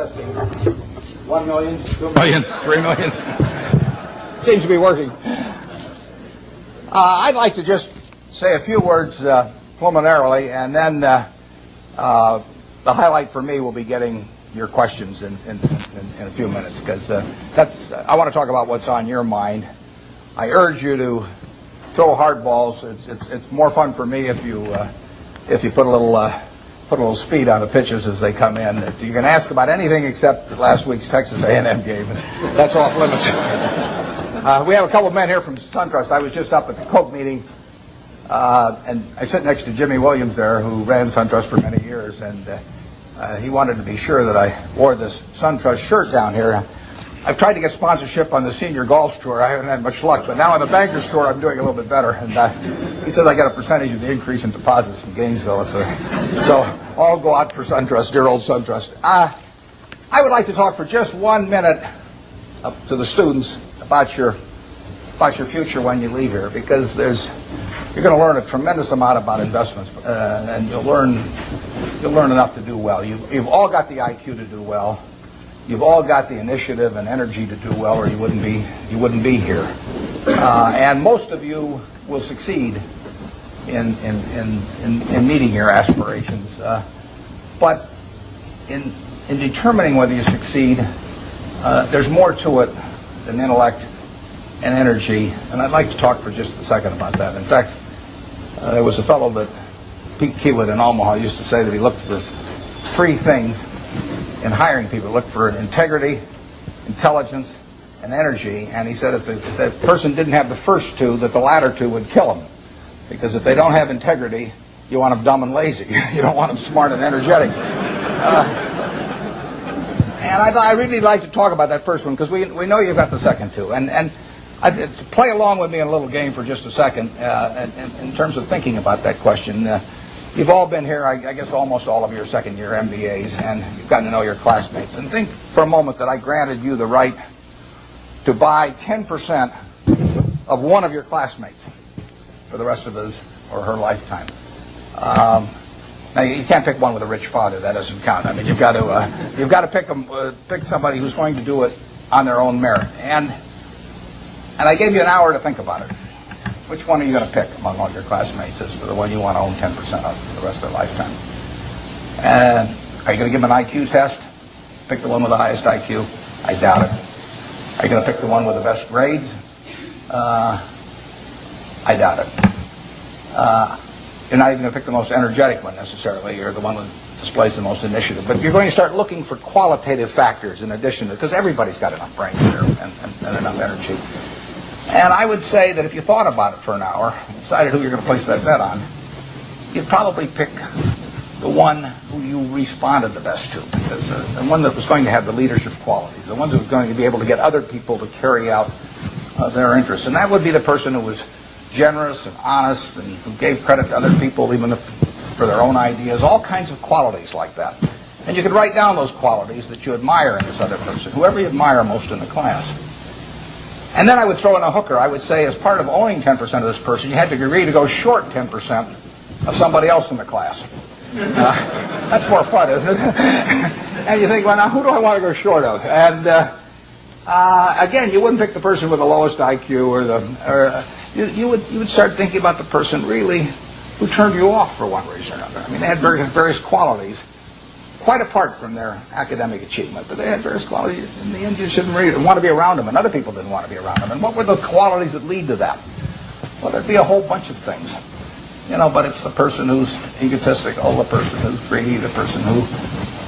Testing. 1 million, 2 million, 3 million. Seems to be working. I'd like to just say a few words preliminarily, and then the highlight for me will be getting your questions in a few minutes, because I want to talk about what's on your mind. I urge you to throw hard balls. It's more fun for me if you put a little speed on the pitches as they come in. You can ask about anything except last week's Texas A&M game. That's off limits. We have a couple of men here from SunTrust. I was just up at the Coke meeting, and I sit next to Jimmy Williams there, who ran SunTrust for many years, and he wanted to be sure that I wore this SunTrust shirt down here. I've tried to get sponsorship on the senior golf tour. I haven't had much luck, but now on the Bankers tour, I'm doing a little bit better. And he says I got a percentage of the increase in deposits from Gainesville. So I'll go out for SunTrust, dear old SunTrust. I would like to talk for just 1 minute to the students about your future when you leave here, because you're going to learn a tremendous amount about investments, and you'll learn enough to do well. You've all got the IQ to do well. You've all got the initiative and energy to do well, or you wouldn't be here. And most of you will succeed in meeting your aspirations. But in determining whether you succeed, there's more to it than intellect and energy. And I'd like to talk for just a second about that. In fact, there was a fellow that Pete Kiewit in Omaha used to say that he looked for 3 things in hiring people. Look for integrity, intelligence, and energy. And he said if the person didn't have the first 2, that the latter 2 would kill them. Because if they don't have integrity, you want them dumb and lazy. You don't want them smart and energetic. And I'd really like to talk about that first one, because we know you've got the second 2. And play along with me in a little game for just a second in terms of thinking about that question. You've all been here, I guess almost all of your second-year MBAs, and you've gotten to know your classmates. And think for a moment that I granted you the right to buy 10% of one of your classmates for the rest of his or her lifetime. Now you can't pick one with a rich father; that doesn't count. I mean, you've got to pick somebody who's going to do it on their own merit. And I gave you an hour to think about it. Which one are you going to pick among all your classmates as the one you want to own 10% of for the rest of their lifetime? And are you going to give them an IQ test? Pick the one with the highest IQ? I doubt it. Are you going to pick the one with the best grades? I doubt it. You're not even going to pick the most energetic one necessarily. You're the one that displays the most initiative. But you're going to start looking for qualitative factors in addition to, because everybody's got enough brains here and enough energy. And I would say that if you thought about it for an hour, decided who you're going to place that bet on, you'd probably pick the one who you responded the best to, because the one that was going to have the leadership qualities, the ones that was going to be able to get other people to carry out their interests. And that would be the person who was generous and honest and who gave credit to other people even for their own ideas, all kinds of qualities like that. And you could write down those qualities that you admire in this other person, whoever you admire most in the class. And then I would throw in a hooker. I would say as part of owning 10% of this person, you had to agree to go short 10% of somebody else in the class. That's more fun, isn't it? And you think, well, now who do I want to go short of? And again, you wouldn't pick the person with the lowest IQ you would start thinking about the person really who turned you off for one reason or another. I mean, they had various qualities, quite apart from their academic achievement, but they had various qualities. In the end, you shouldn't really want to be around them, and other people didn't want to be around them. And what were the qualities that lead to that? Well, there'd be a whole bunch of things. But it's the person who's egotistical, the person who's greedy, the person who's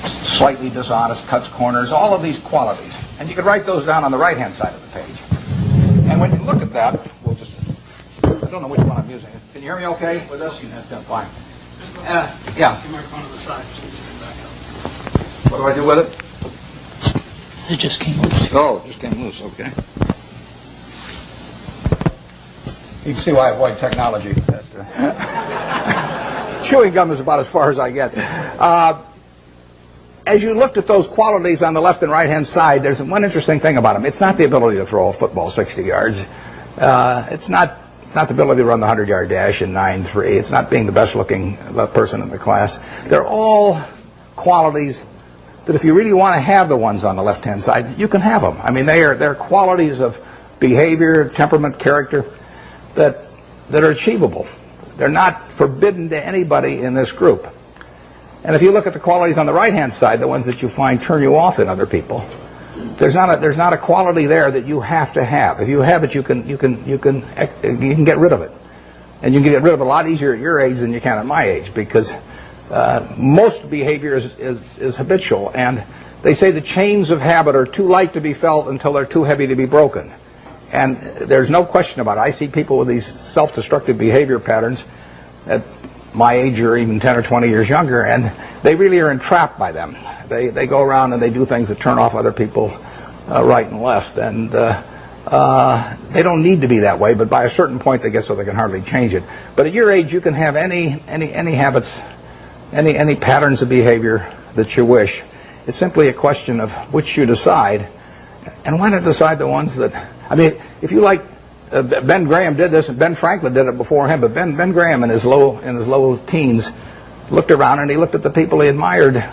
slightly dishonest, cuts corners, all of these qualities. And you could write those down on the right-hand side of the page. And when you look at that, I don't know which one I'm using. Can you hear me okay with this? That's fine. Yeah. Your microphone to the side, just back up. What do I do with it? It just came loose. Oh, it just came loose, okay. You can see why I avoid technology. Chewing gum is about as far as I get. As you looked at those qualities on the left and right-hand side, there's one interesting thing about them. It's not the ability to throw a football 60 yards. It's not the ability to run the 100-yard dash in 9.3. It's not being the best-looking person in the class. They're all qualities that if you really want to have the ones on the left-hand side, you can have them. I mean, they're qualities of behavior, temperament, character that are achievable. They're not forbidden to anybody in this group. And if you look at the qualities on the right-hand side, the ones that you find turn you off in other people, there's not a quality there that you have to have. If you have it, you can get rid of it, and you can get rid of it a lot easier at your age than you can at my age, because most behavior is habitual, and they say the chains of habit are too light to be felt until they're too heavy to be broken. And there's no question about it. I see people with these self-destructive behavior patterns at my age or even 10 or 20 years younger, and they really are entrapped by them. They go around and they do things that turn off other people right and left, and they don't need to be that way, but by a certain point they get so they can hardly change it. But at your age, you can have any habits, any patterns of behavior that you wish. It's simply a question of which you decide, and why not decide the ones that, I mean, if you like, Ben Graham did this, and Ben Franklin did it before him, but Ben Graham in his low teens looked around and he looked at the people he admired,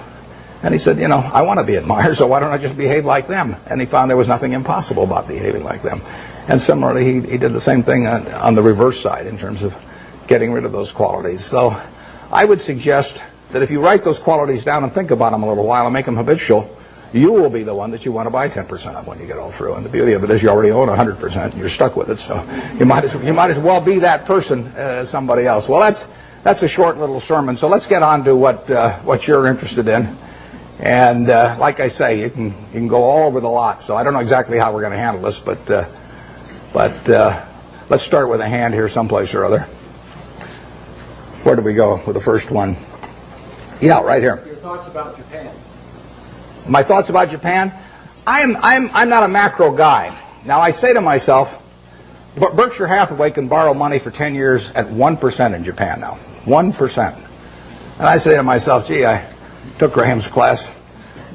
and he said, you know, I want to be admired, so why don't I just behave like them? And he found there was nothing impossible about behaving like them. And similarly, he did the same thing on the reverse side in terms of getting rid of those qualities. So I would suggest that if you write those qualities down and think about them a little while and make them habitual, you will be the one that you want to buy 10% of when you get all through. And the beauty of it is you already own 100%, and you're stuck with it. So you might as well be that person as somebody else. Well, that's a short little sermon. So let's get on to what you're interested in. And like I say, you can go all over the lot. So I don't know exactly how we're going to handle this, but let's start with a hand here someplace or other. Where do we go with the first one? Yeah, right here. Your thoughts about Japan. My thoughts about Japan? I'm not a macro guy. Now I say to myself, Berkshire Hathaway can borrow money for 10 years at 1% in Japan now. 1%. And I say to myself, gee, I took Graham's class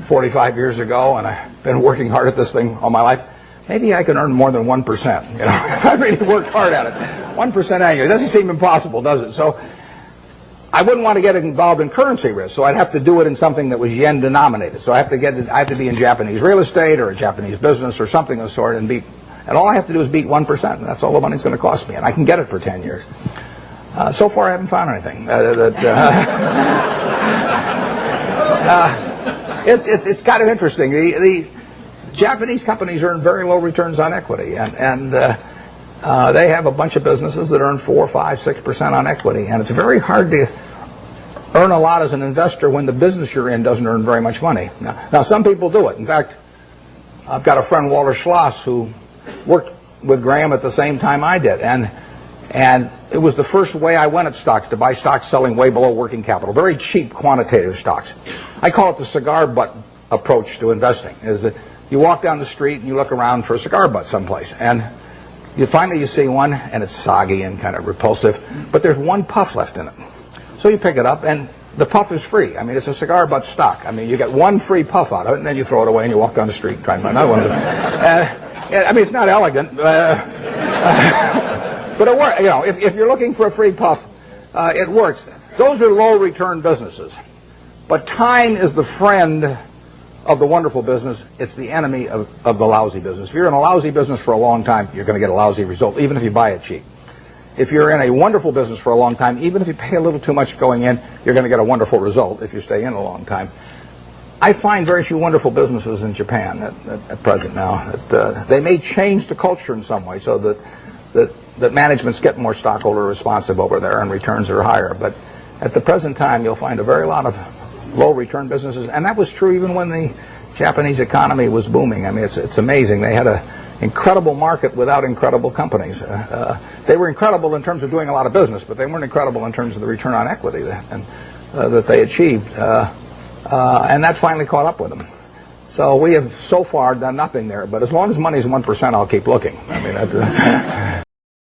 45 years ago, and I've been working hard at this thing all my life. Maybe I can earn more than 1%, you know, if I really worked hard at it. 1% annually. It doesn't seem impossible, does it? So I wouldn't want to get involved in currency risk, so I'd have to do it in something that was yen denominated. So I have to be in Japanese real estate or a Japanese business or something of the sort, and all I have to do is beat 1%, and that's all the money's going to cost me, and I can get it for 10 years. So far, I haven't found anything. It's kind of interesting. The Japanese companies earn very low returns on equity, and they have a bunch of businesses that earn 4, 5, 6% on equity, and it's very hard to earn a lot as an investor when the business you're in doesn't earn very much money. Now some people do it. In fact, I've got a friend, Walter Schloss, who worked with Graham at the same time I did, and it was the first way I went at stocks, to buy stocks selling way below working capital, very cheap quantitative stocks. I call it the cigar butt approach to investing, is that you walk down the street and you look around for a cigar butt someplace, and you see one, and it's soggy and kind of repulsive, but there's one puff left in it. So you pick it up, and the puff is free. I mean, it's a cigar butt stock. I mean, you get one free puff out of it, and then you throw it away and you walk down the street and try and find another one. I mean, it's not elegant, but it works. You know, if you're looking for a free puff, it works. Those are low return businesses. But time is the friend of the wonderful business. It's the enemy of the lousy business. If you're in a lousy business for a long time, you're going to get a lousy result, even if you buy it cheap. If you're in a wonderful business for a long time, even if you pay a little too much going in, you're going to get a wonderful result if you stay in a long time. I find very few wonderful businesses in Japan at present now. They may change the culture in some way so that management's getting more stockholder responsive over there and returns are higher. But at the present time, you'll find a very lot of low return businesses, and that was true even when the Japanese economy was booming. I mean, it's amazing. They had an incredible market without incredible companies. They were incredible in terms of doing a lot of business, but they weren't incredible in terms of the return on equity that they achieved. And that finally caught up with them. So we have so far done nothing there, but as long as money's 1%, I'll keep looking. I mean,